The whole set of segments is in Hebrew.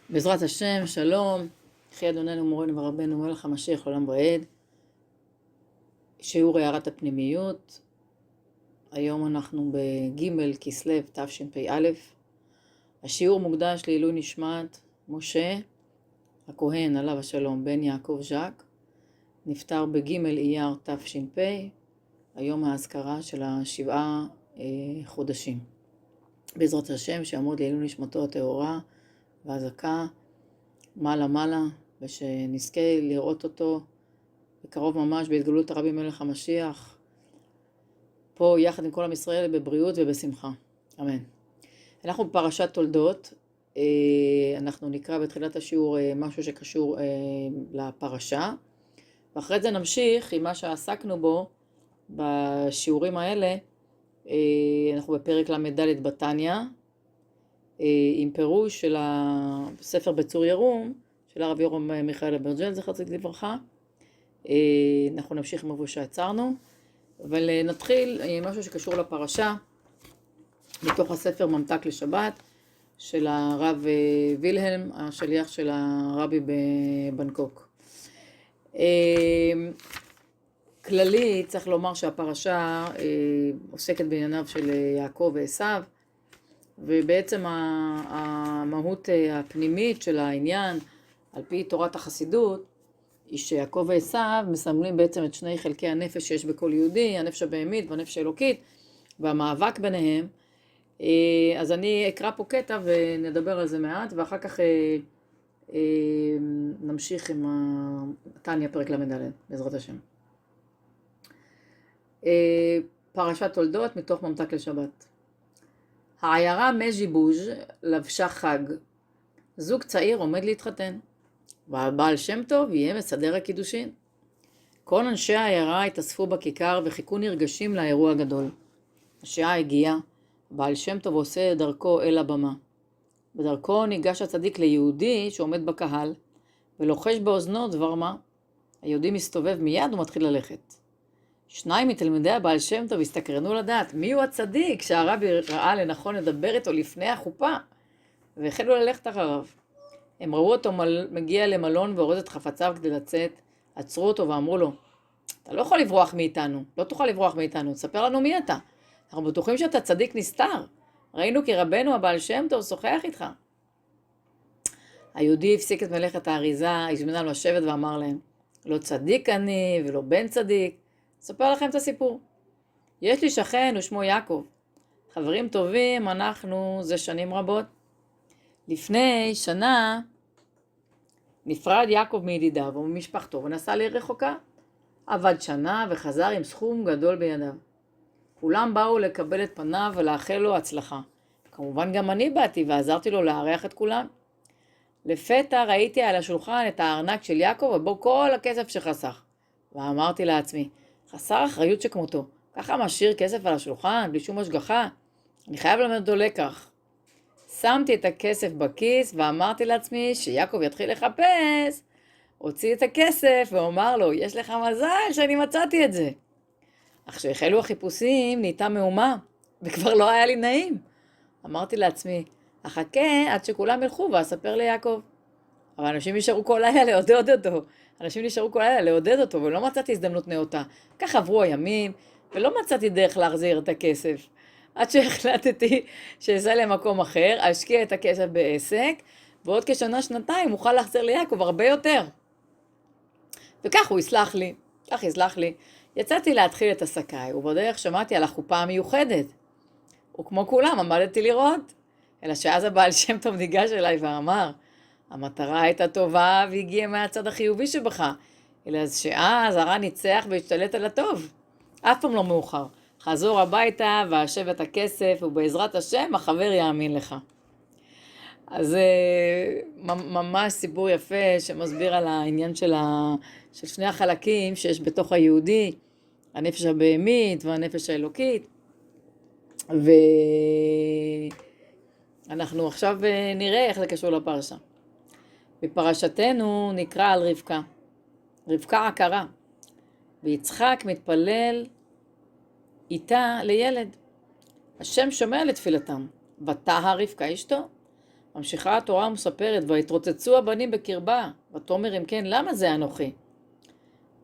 בעזרת השם, שלום, יחי אדוננו מורנו ורבנו מלך המשיח עולם ועד. שיעור הערת הפנימיות. היום אנחנו בג' כסלו תשפ"א. השיעור מוקדש לעילוי נשמת משה הכהן עליו השלום בן יעקב ז'ק, נפטר בג' אייר תש"פ. היום האזכרה של 7 חודשים. בעזרת השם שיעמוד לעילוי נשמתו הטהורה והזכה מעלה, ושנזכה לראות אותו בקרוב ממש בהתגלות הרבי מלך המשיח, פה יחד עם כל עם ישראל בבריאות ובשמחה. אמן. אנחנו בפרשת תולדות, אנחנו נקרא בתחילת השיעור משהו שקשור לפרשה, ואחרי זה נמשיך עם מה שעסקנו בו בשיעורים האלה. אנחנו בפרק למד בתניא, עם פירוש של הספר בצור ירום, של הרב יורם מיכאל אברג'ל, זכר צדיק לברכה. אנחנו נמשיך עם איפה שעצרנו, אבל נתחיל עם משהו שקשור לפרשה, מתוך הספר ממתק לשבת, של הרב וילהלם, השליח של הרבי בבנקוק. כללי, צריך לומר שהפרשה עוסקת בענייניו של יעקב ועשיו, ובעצם המהות הפנימית של העניין, על פי תורת החסידות, היא שיעקב ועשיו מסמלים בעצם את שני חלקי הנפש שיש בכל יהודי, הנפש הבהמית והנפש האלוקית, והמאבק ביניהם. אז אני אקרא פה קטע ונדבר על זה מעט, ואחר כך נמשיך עם תניא פרק למד, בעזרת השם. פרשת תולדות מתוך ממתק לשבת. העיירה מז'יבוז' לבשה חג. זוג צעיר עומד להתחתן, והבעל שם טוב יהיה מסדר הקידושין. כל אנשי העיירה התאספו בכיכר וחיכו נרגשים לאירוע הגדול. השעה הגיעה, בעל שם טוב עושה דרכו אל הבמה. בדרכו ניגש הצדיק ליהודי שעומד בקהל, ולוחש באוזנו דבר מה. היהודי מסתובב מיד ומתחיל ללכת. 2 מתלמידי הבעל שם טוב הסתקרנו לדעת מי הוא הצדיק שהרבי ראה לנכון לדבר איתו לפני החופה, והחלו ללכת אחריו. הם ראו אותו מגיע למלון ואורז את חפציו כדי לצאת, עצרו אותו ואמרו לו, אתה לא יכול לברוח מאיתנו, לא תוכל לברוח מאיתנו, תספר לנו מי אתה. אנחנו בטוחים שאתה צדיק נסתר, ראינו כי רבנו הבעל שם טוב שוחח איתך. היהודי הפסיק את מלאכת האריזה, הזמין לו לשבת ואמר להם, לא צדיק אני ולא בן צדיק, אספר לכם את הסיפור. יש לי שכן ושמו יעקב. חברים טובים אנחנו זה שנים רבות. לפני שנה נפרד יעקב מידידיו וממשפחתו ונסע לעיר רחוקה. עבד שנה וחזר עם סכום גדול בידיו. כולם באו לקבל את פניו ולאחל לו הצלחה. כמובן גם אני באתי ועזרתי לו לארח את כולם. לפתע ראיתי על השולחן את הארנק של יעקב ובו כל הכסף שחסך. ואמרתי לעצמי, חסר אחריות שכמותו, ככה משאיר כסף על השולחן בלי שום השגחה, אני חייב ללמד אותו לקח. שמתי את הכסף בכיס ואמרתי לעצמי שיעקב יתחיל לחפש, הוציא את הכסף ואומר לו, יש לך מזל שאני מצאתי את זה. אך כשהחלו החיפושים נהייתה מהומה, וכבר לא היה לי נעים. אמרתי לעצמי, אחכה עד שכולם ילכו ואספר ליעקב. אבל אנשים נשארו כל לילה לעודד אותו, ולא מצאתי הזדמנות נאותה. כך עברו הימים, ולא מצאתי דרך להחזיר את הכסף. עד שהחלטתי שאסע למקום אחר, אשקיע את הכסף בעסק, ועוד כשנה-שנתיים אוכל להחזיר ליעקב הרבה יותר. וכך הוא יסלח לי. יצאתי להתחיל את עסקיי, ובדרך שמעתי על החופה המיוחדת. וכמו כולם עמדתי לראות. אלא שאז הבעל שם טוב ניגש אליי ואמר, המטרה הייתה טובה והגיעה מהצד החיובי שבך, אלא שאז הרע ניצח והשתלט על הטוב. אף פעם לא מאוחר. חזור הביתה והשב את הכסף, ובעזרת השם החבר יאמין לך. אז ממש סיפור יפה שמסביר על העניין של שני החלקים שיש בתוך היהודי, הנפש הבהמית והנפש האלוקית. ואנחנו עכשיו נראה איך זה קשור לפרשה. בפרשתנו נקרא על רבקה עקרה, ויצחק מתפלל איתה לילד. השם שומע לתפילתם, ותהה רבקה אשתו. ממשיכה התורה ומספרת, והתרוצצו הבנים בקרבה, ותאמר אם כן, למה זה אנוכי?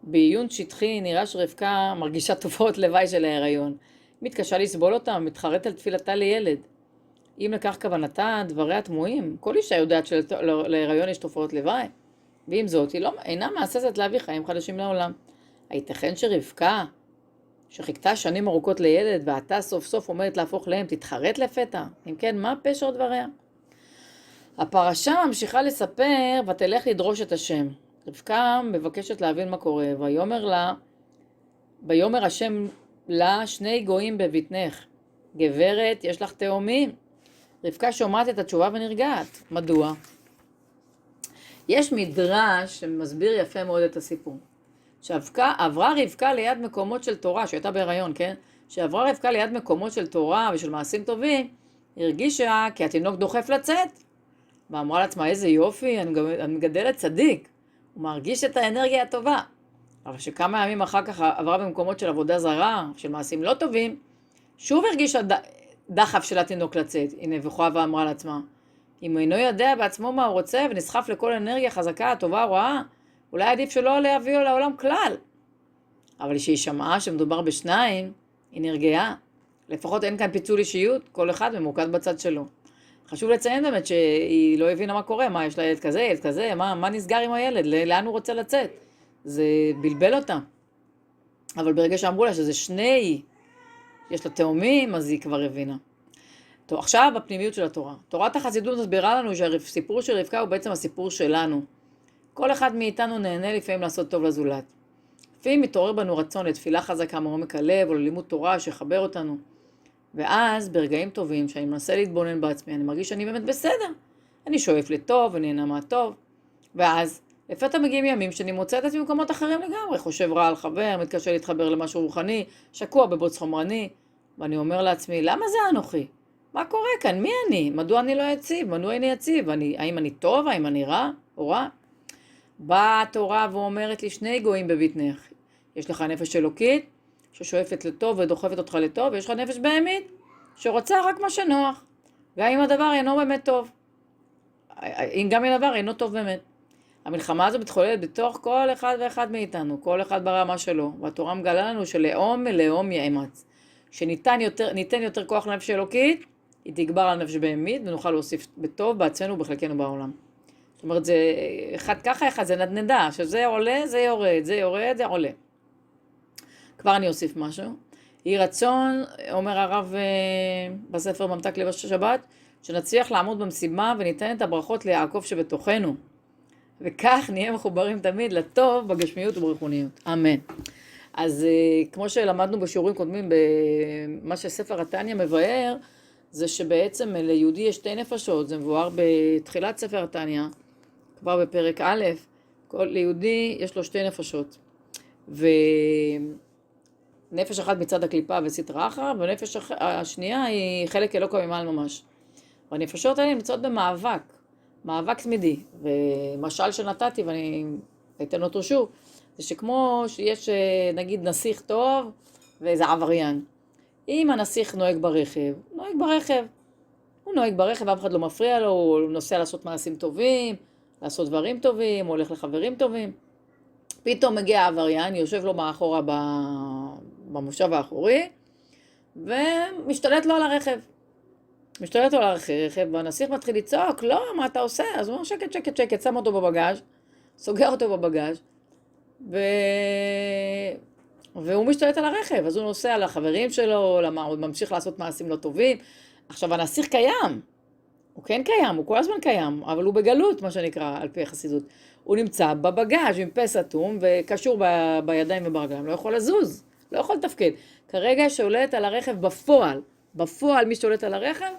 בעיון שטחי נראה שרבקה מרגישה תופעות לוואי של ההיריון. מתקשה לסבול אותה, מתחרט על תפילתה לילד. אם לכך כוונתה, דבריה תמוהים. כל אישה יודעת שלהיריון יש תופעות לוואי. ועם זאת, היא אינה מהססת להביא חיים חדשים לעולם. הייתכן שרבקה, שחיכתה שנים ארוכות לילד, ועתה סוף סוף עומדת להפוך להם, תתחרט לפתע? אם כן, מה פשר דבריה? הפרשה ממשיכה לספר, ותלך לדרוש את השם. רבקה מבקשת להבין מה קורה, ויאמר השם לה, שני גויים בבטנך. גברת, יש לך תאומים. רבקה שומעת את התשובה ונרגעת. מדוע? יש מדרש שמסביר יפה מאוד את הסיפור. שעברה רבקה ליד מקומות של תורה, שהייתה בהיריון, כן? שעברה רבקה ליד מקומות של תורה ושל מעשים טובים, הרגישה כי התינוק דוחף לצאת. ואמרה לעצמה, איזה יופי, אני מגדלת צדיק. הוא מרגיש את האנרגיה הטובה. אבל שכמה ימים אחר כך עברה במקומות של עבודה זרה, של מעשים לא טובים, שוב הרגישה דחף של התינוק לצאת. היא נבוכה ואמרה לעצמה, אם אינו יודע בעצמו מה הוא רוצה ונסחף לכל אנרגיה חזקה, טובה או רעה, אולי עדיף שלא להביאו לעולם כלל. אבל כשהיא שמעה שמדובר בשניים, היא נרגעה. לפחות אין כאן פיצול אישיות, כל אחד ממוקד בצד שלו. חשוב לציין באמת שהיא לא הבינה מה קורה, מה יש לה ילד כזה, מה נסגר עם הילד, לאן הוא רוצה לצאת. זה בלבל אותה. אבל ברגע שאמרו לה שזה שני, יש לה תאומים, אז היא כבר הבינה. טוב, עכשיו בפנימיות של התורה. תורת החסידות מסבירה לנו שהסיפור של רבקה הוא בעצם הסיפור שלנו. כל אחד מאיתנו נהנה לפעמים לעשות טוב לזולת. לפעמים מתעורר בנו רצון לתפילה חזקה מעומק הלב או ללימוד תורה שיחבר אותנו. ואז ברגעים טובים שאני מנסה להתבונן בעצמי, אני מרגיש שאני באמת בסדר. אני שואף לטוב ונהנה מהטוב. ואז לפתע מגיעים ימים שאני מוצא את עצמי במקומות אחרים לגמרי. חושב רע על חבר, מתקשה להתחבר למשהו רוחני, שקוע בבוץ חומרני. ואני אומר לעצמי, למה זה אנוכי? מה קורה כאן? מי אני? מדוע אני לא יציב? מדוע אני יציב? האם אני טוב? האם אני רע? או רע? באה התורה ואומרת לי, שני גויים בבטנך. יש לך נפש אלוקית ששואפת לטוב ודוחפת אותך לטוב, ויש לך נפש בהמית שרוצה רק מה שנוח. גם אם הדבר אינו באמת טוב. גם אם הדבר אינו טוב באמת. המלחמה הזו מתחוללת בתוך כל אחד ואחד מאיתנו, כל אחד ברמה שלו. והתורה מגלה לנו שלאום מלאום יאמץ. שניתן יותר כוח לנפש אלוקית, היא תגבר על נפש בהמית, ונוכל להוסיף בטוב בעצמנו ובחלקנו בעולם. זאת אומרת, זה אחד ככה, אחד זה נדנדה, שזה עולה, זה יורד, זה יורד, זה עולה. כבר אני אוסיף משהו. יהי רצון, אומר הרב בספר ממתק לב השבת, שנצליח לעמוד במשימה וניתן את הברכות ליעקב שבתוכנו. וכך נהיה מחוברים תמיד לטוב בגשמיות וברוחניות. אמן. אז כמו שלמדנו בשיעורים קודמים, במה שספר התניא מבאר, זה שבעצם ליהודי יש שתי נפשות, זה מבואר בתחילת ספר התניא, כבר בפרק א', ליהודי יש לו שתי נפשות. ונפש אחת מצד הקליפה וסטרא אחרא, ונפש השנייה היא חלק אלוקא ממעל ממש. והנפשות האלה נמצאות במאבק, מאבק תמידי. ומשל שנתתי, ואני אתן אותו שוב, זה שכמו שיש נגיד נסיך טוב ואיזה עבריין. אם הנסיך נוהג ברכב, הוא נוהג ברכב, אף אחד לא מפריע לו, הוא נוסע לעשות מעשים טובים, לעשות דברים טובים, הוא הולך לחברים טובים. פתאום מגיע העבריין, יושב לו מאחורה במושב האחורי, ומשתלט לו על הרכב. והנסיך מתחיל לצעוק, לא, מה אתה עושה? אז הוא אומר, שקט, שם אותו בבגז', סוגר אותו בבגז', והוא משתלט על הרכב, אז הוא נוסע לחברים שלו, הוא ממשיך לעשות מעשים לא טובים. עכשיו, הנסיך קיים, הוא כן קיים, הוא כל הזמן קיים, אבל הוא בגלות, מה שנקרא, על פי החסידות. הוא נמצא בבגז' עם פה סתום וקשור בידיים וברגליים, לא יכול לזוז, לא יכול לתפקד. כרגע שולט על הרכב בפועל מי שולט על הרכב?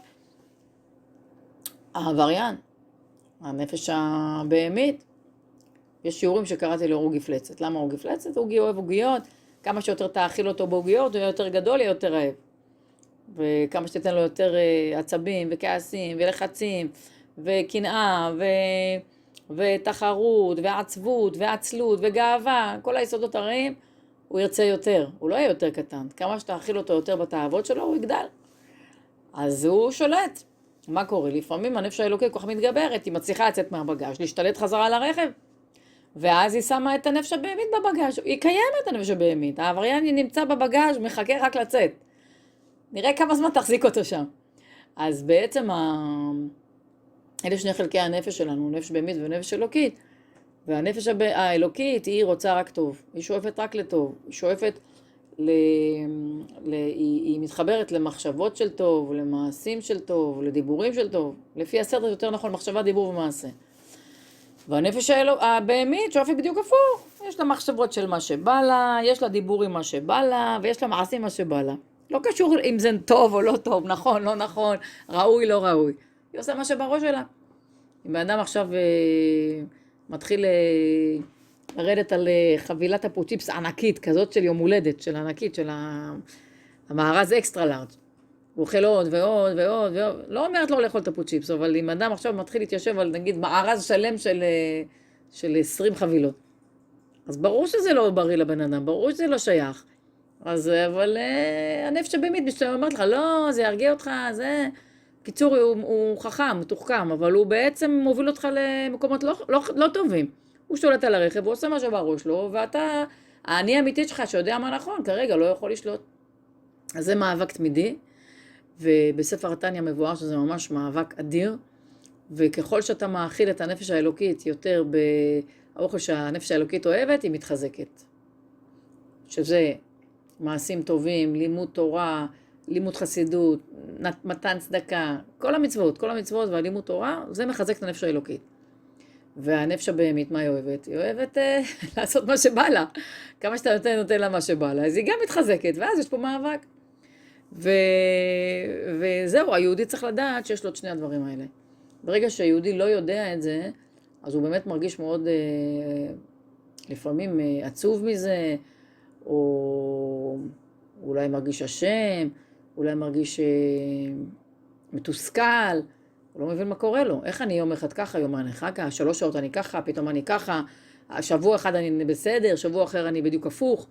העבריין, הנפש הבהמית. יש שיעורים שקראתי לו עוגי פלצת. למה עוגי פלצת? עוגי אוהב עוגיות, כמה שיותר תאכיל אותו בעוגיות, הוא יהיה יותר גדול, יהיה יותר רעב. וכמה שתיתן לו יותר עצבים וכעסים ולחצים וקנאה ותחרות ועצבות ועצלות וגאווה, כל היסודות הרעים, הוא ירצה יותר, הוא לא יהיה יותר קטן. כמה שתאכיל אותו יותר בתאוות שלו, הוא יגדל. אז הוא שולט. מה קורה? לפעמים הנפש האלוקית כל כך מתגברת, היא מצליחה לצאת מהבגז', להשתלט חזרה על הרכב, ואז היא שמה את הנפש הבהמית בבגז', היא קיימת הנפש הבהמית, העבריין נמצא בבגז', מחכה רק לצאת. נראה כמה זמן תחזיק אותו שם. אז בעצם אלה שני חלקי הנפש שלנו, נפש בהמית ונפש אלוקית, והנפש האלוקית היא רוצה רק טוב, היא שואפת רק לטוב, היא שואפת, היא מתחברת למחשבות של טוב, למעשים של טוב, לדיבורים של טוב, לפי הסדר יותר נכון, מחשבה, דיבור ומעשה. והנפש הבהמית שואפת בדיוק הפוך, יש לה מחשבות של מה שבא לה, יש לה דיבורים מה שבא לה, ויש לה מעשים מה שבא לה. לא קשור אם זה טוב או לא טוב, נכון, לא נכון, ראוי, לא ראוי. היא עושה מה שבראש שלה. אם האדם עכשיו מתחיל לרדת על חבילת הפוצ'יפס ענקית, כזאת של יום הולדת, של ענקית, של המארז אקסטרה לארג'. הוא אוכל עוד ועוד ועוד ועוד, לא אומרת לו לאכול את הפוצ'יפס, אבל אם אדם עכשיו מתחיל להתיישב על נגיד מארז שלם של 20 חבילות, אז ברור שזה לא בריא לבן אדם, ברור שזה לא שייך. אבל הנפש הבהמית אומרת לך, לא, זה ירגיע אותך, זה... קיצור, הוא חכם, הוא תוחכם, אבל הוא בעצם מוביל אותך למקומות לא טובים. הוא שולט על הרכב, הוא עושה מה שבראש לו, ואתה, האני האמיתי שלך שיודע מה נכון, כרגע לא יכול לשלוט. אז זה מאבק תמידי, ובספר התניא מבואר שזה ממש מאבק אדיר, וככל שאתה מאכיל את הנפש האלוקית יותר באוכל שהנפש האלוקית אוהבת, היא מתחזקת. שזה מעשים טובים, לימוד תורה, לימוד חסידות, מתן צדקה, כל המצוות והלימוד תורה, זה מחזק את הנפש האלוקית. והנפש הבהמית, מה היא אוהבת? היא אוהבת לעשות מה שבא לה. כמה שאתה נותן לה מה שבא לה, אז היא גם מתחזקת, ואז יש פה מאבק. וזהו, היהודי צריך לדעת שיש לו את שני הדברים האלה. ברגע שהיהודי לא יודע את זה, אז הוא באמת מרגיש מאוד, לפעמים עצוב מזה, או אולי מרגיש אשם, אולי מרגיש מתוסכל, הוא לא מבין מה קורה לו. איך אני יום אחד ככה, יום אני ככה, 3 שעות אני ככה, פתאום אני ככה, שבוע אחד אני בסדר, שבוע אחר אני בדיוק הפוך,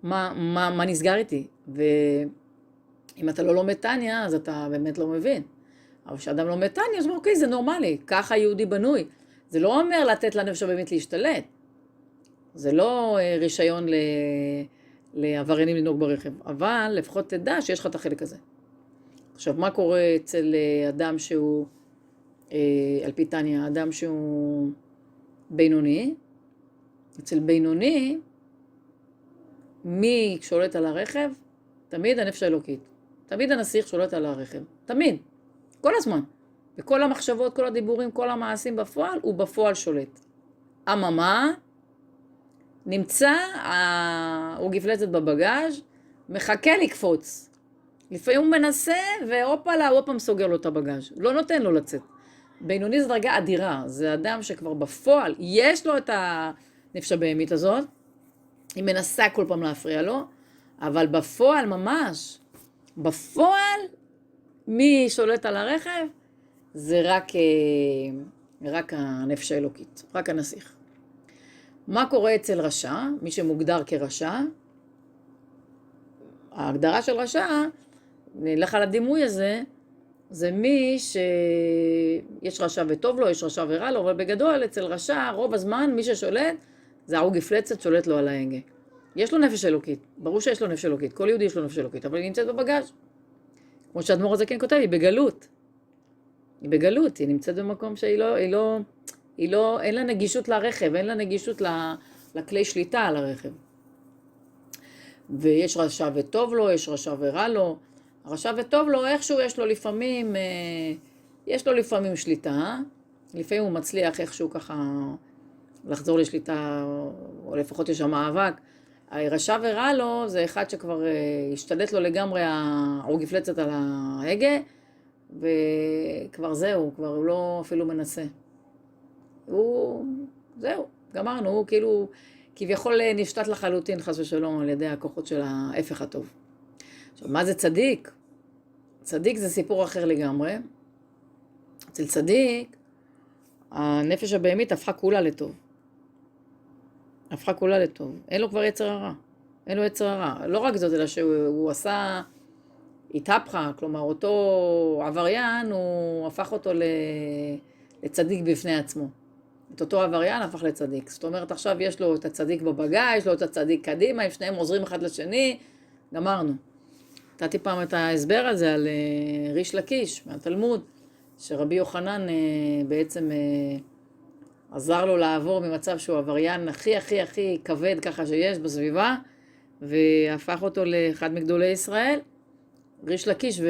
מה נסגר איתי? ואם אתה לא לומד תניא, אז אתה באמת לא מבין. אבל כשאדם לומד תניא, אז אוקיי, זה נורמלי, ככה יהודי בנוי. זה לא אומר לתת לנפש הבהמית להשתלט. זה לא רישיון לעבריינים לנהוג ברכב, אבל לפחות תדע שיש לך את החלק הזה. עכשיו, מה קורה אצל אדם שהוא, על פי תניא, אדם שהוא בינוני? אצל בינוני, מי שולט על הרכב? תמיד הנפש האלוקית. תמיד הנסיך שולט על הרכב. תמיד. כל הזמן. וכל המחשבות, כל הדיבורים, כל המעשים בפועל, הוא בפועל שולט. אממה, נמצא, הוא גפלצת בבגז', מחכה לקפוץ. לפעמים הוא מנסה, והופלה, הוא פעם סוגר לו את הבגז'. לא נותן לו לצאת. בינוני זו דרגה אדירה. זה אדם שכבר בפועל, יש לו את הנפש הבהמית הזאת, היא מנסה כל פעם להפריע לו, אבל בפועל ממש, בפועל, מי שולט על הרכב? זה רק הנפש האלוקית, רק הנסיך. מה קורה אצל רשע? מי שמוגדר כרשע, ההגדרה של רשע, נלך על הדימוי הזה, זה מי שיש רשע וטוב לו, יש רשע ורע לו, אבל בגדול אצל רשע, רוב הזמן מי ששולט, זה ההוא גפלצת שולט לו על ההגה. יש לו נפש אלוקית, ברור שיש לו נפש אלוקית, כל יהודי יש לו נפש אלוקית, אבל היא נמצאת בבגז'. כמו שהאדמו"ר הזה כן כותב, היא בגלות. היא בגלות, היא נמצאת במקום אין לה נגישות לרכב, אין לה נגישות לכלי שליטה על הרכב. ויש רשע וטוב לו, יש רשע ורע לו. הרשע וטוב לו, איכשהו יש לו לפעמים שליטה, לפעמים הוא מצליח איכשהו ככה לחזור לשליטה, או לפחות יש שם מאבק. הרשע ורע לו זה אחד שכבר השתלט לו לגמרי הגפלצת על ההגה, וכבר זהו, כבר הוא לא אפילו מנסה. זהו, גמרנו, הוא כאילו כביכול נשתת לחלוטין חס ושלום על ידי הכוחות של ההפך הטוב. עכשיו, מה זה צדיק? צדיק זה סיפור אחר לגמרי. אצל צדיק, הנפש הבהמית הפכה כולה לטוב. הפכה כולה לטוב. אין לו כבר יצר הרע. אין לו יצר הרע. לא רק זאת, אלא שהוא עשה התהפכה, כלומר אותו עבריין, הוא הפך אותו לצדיק בפני עצמו. את אותו עבריין הפך לצדיק. זאת אומרת, עכשיו יש לו את הצדיק בבגה, יש לו את הצדיק קדימה, אם שניהם עוזרים אחד לשני, גמרנו. נתתי פעם את ההסבר הזה על ריש לקיש מהתלמוד, שרבי יוחנן בעצם עזר לו לעבור ממצב שהוא עבריין הכי הכי הכי כבד ככה שיש בסביבה, והפך אותו לאחד מגדולי ישראל. ריש לקיש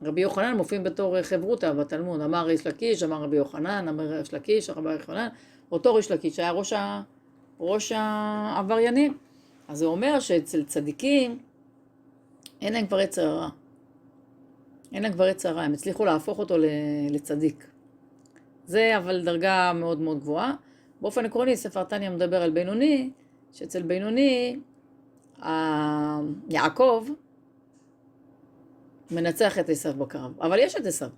ורבי יוחנן מופיעים בתור חברותא בתלמוד. אמר ריש לקיש, אמר רבי יוחנן, אמר ריש לקיש, רבי יוחנן. אותו ריש לקיש היה ראש העבריינים. אז זה אומר שאצל צדיקים אין להם כבר יצר הרע. אין להם כבר יצר הרע, הם הצליחו להפוך אותו לצדיק. זה אבל דרגה מאוד מאוד גבוהה. באופן עקרוני, ספר תניא מדבר על בינוני, שאצל בינוני, יעקב מנצח את עשיו בקרב. אבל יש את עשיו.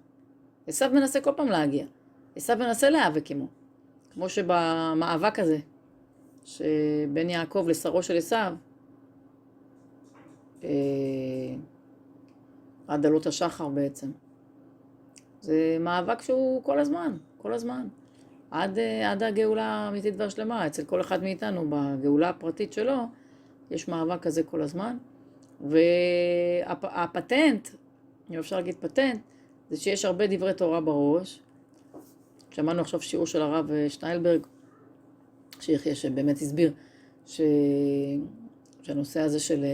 עשיו מנסה כל פעם להגיע. עשיו מנסה להיאבק עמו. כמו שבמאבק הזה, שבין יעקב לשרו של עשיו, עד עלות השחר בעצם. זה מאבק שהוא כל הזמן. עד הגאולה האמיתית והשלמה. אצל כל אחד מאיתנו, בגאולה הפרטית שלו, יש מאבק כזה כל הזמן. והפטנט, אם אפשר להגיד פטנט, זה שיש הרבה דברי תורה בראש. שמענו עכשיו שיעור של הרב שטיילברג, שיחיה שבאמת הסביר שהנושא הזה של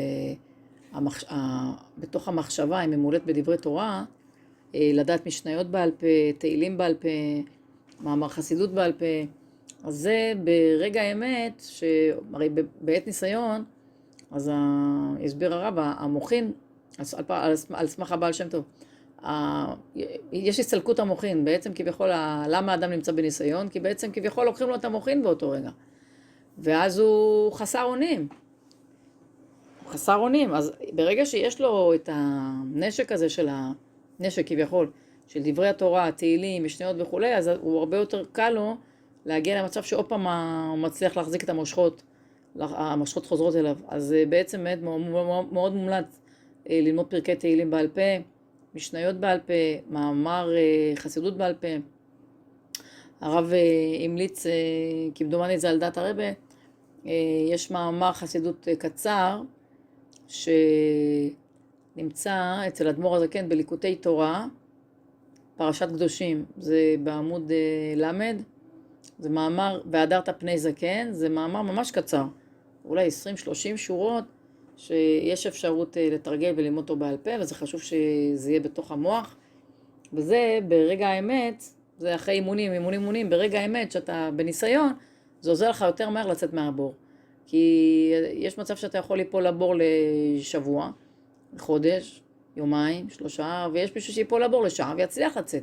בתוך המחשבה, אם ממולאת בדברי תורה, לדעת משניות בעל פה, תהילים בעל פה, מאמר חסידות בעל פה, אז זה ברגע האמת, הרי בעת ניסיון, אז הסביר הרב, המוחין, על סמך הבעל שם טוב, יש הסתלקות המוחין, בעצם כביכול, למה האדם נמצא בניסיון? כי בעצם כביכול לוקחים לו את המוחין באותו רגע, ואז הוא חסר אונים. אז ברגע שיש לו את הנשק הזה של הנשק כביכול, של דברי התורה, תהילים, משניות וכו', אז הוא הרבה יותר קל לו להגיע למצב שעוד פעם הוא מצליח להחזיק את המושכות חוזרות אליו. אז בעצם מאוד מומלץ ללמוד פרקי תהילים בעל פה, משניות בעל פה, מאמר חסידות בעל פה. הרב המליץ, כמדומני זה על דעת הרבה, יש מאמר חסידות קצר, שנמצא אצל אדמו"ר הזקן בליקוטי תורה, פרשת קדושים, זה בעמוד למד, זה מאמר, והדרת פני זקן, זה מאמר ממש קצר, אולי 20-30 שורות, שיש אפשרות לתרגל וללמוד אותו בעל פה, וזה חשוב שזה יהיה בתוך המוח, וזה ברגע האמת, זה אחרי אימונים, ברגע האמת שאתה בניסיון, זה עוזר לך יותר מהר לצאת מהבור. כי יש מצב שאתה יכול ליפול לבור לשבוע, חודש, יומיים, 3, ויש מישהו שיפול לבור לשעה ויצליח לצאת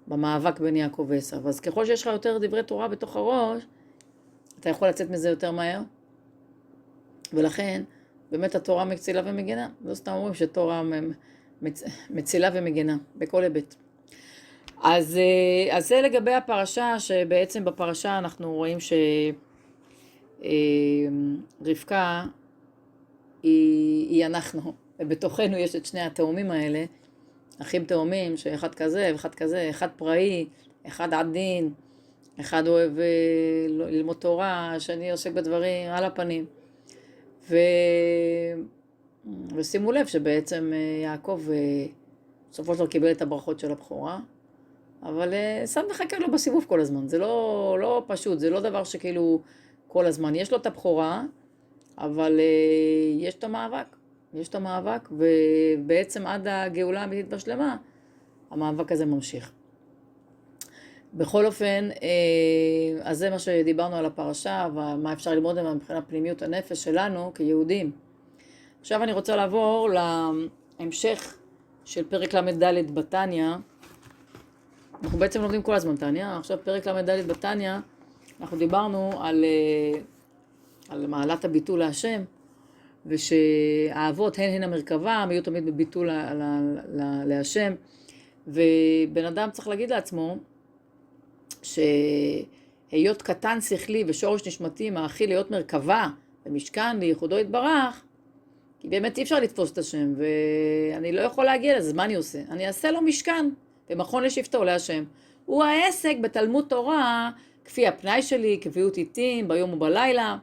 במאבק בין יעקב ועשיו. אז ככל שיש לך יותר דברי תורה בתוך הראש, אתה יכול לצאת מזה יותר מהר. ולכן, באמת התורה מצילה ומגנה. לא סתם אומרים שתורה מצילה ומגנה, בכל היבט. אז זה לגבי הפרשה, שבעצם בפרשה אנחנו רואים רבקה היא אנחנו, ובתוכנו יש את שני התאומים האלה, אחים תאומים, שאחד כזה ואחד כזה, אחד פראי, אחד עדין, אחד אוהב ללמוד תורה, השני עוסק בדברים על הפנים. ושימו לב שבעצם יעקב בסופו של דבר קיבל את הברכות של הבכורה, אבל עשיו מחכה לו בסיבוב כל הזמן, זה לא פשוט, זה לא דבר שכאילו כל הזמן, יש לו את הבכורה, אבל יש את המאבק, ובעצם עד הגאולה האמיתית והשלמה, המאבק הזה ממשיך. בכל אופן, אז זה מה שדיברנו על הפרשה, ומה אפשר ללמוד מבחינת פנימיות הנפש שלנו כיהודים. עכשיו אני רוצה לעבור להמשך של פרק ל"ד בתניא. אנחנו בעצם לומדים כל הזמן תניא, עכשיו פרק ל"ד בתניא, אנחנו דיברנו על מעלת הביטול להשם, ושהאבות הן המרכבה, הם יהיו תמיד בביטול להשם, ובן אדם צריך להגיד לעצמו, שהיות קטן שכלי ושורש נשמתי מאכיל להיות מרכבה ומשכן לייחודו יתברך, כי באמת אי אפשר לתפוס את השם, ואני לא יכול להגיע לזה, מה אני עושה? אני אעשה לו משכן, במכון לשבטו להשם. הוא העסק בתלמוד תורה, כפי הפנאי שלי, קביעות עיתים, ביום ובלילה.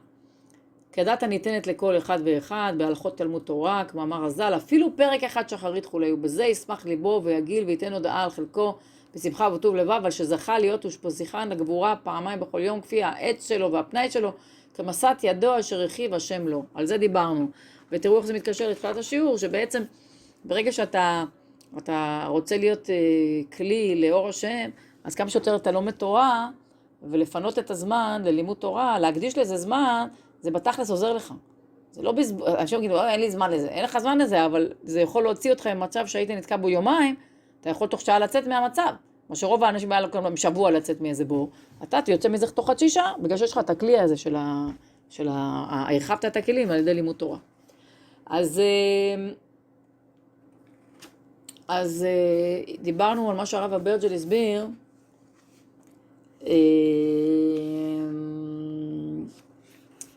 כדת הניתנת לכל אחד ואחד, בהלכות תלמוד תורה, כמאמר הז"ל, אפילו פרק אחד שחרית חולי, ובזה ישמח ליבו ויגיל וייתן הודעה על חלקו, בשמחה וטוב לבב, על שזכה להיות ושפזיחן לגבורה פעמיים בכל יום, כפי העץ שלו והפנאי שלו, כמסת ידו אשר הרחיב השם לו. על זה דיברנו. ותראו איך זה מתקשר לתחילת השיעור, שבעצם ברגע שאתה רוצה להיות כלי לאור השם, אז כמה שיותר אתה לומד תורה, ולפנות את הזמן ללימוד תורה, להקדיש לזה זמן, זה בתכלס עוזר לך. זה לא אנשים יגידו, אין לי זמן לזה, אין לך זמן לזה, אבל זה יכול להוציא אותך ממצב שהיית נתקע בו יומיים, אתה יכול תוך שעה לצאת מהמצב. מה שרוב האנשים היה להם שבוע לצאת מאיזה בור, אתה יוצא מזה תוך חצי שעה, בגלל שיש לך את הכלי הזה הרחבת את הכלים על ידי לימוד תורה. אז דיברנו על מה שהרב אברג'ל הסביר,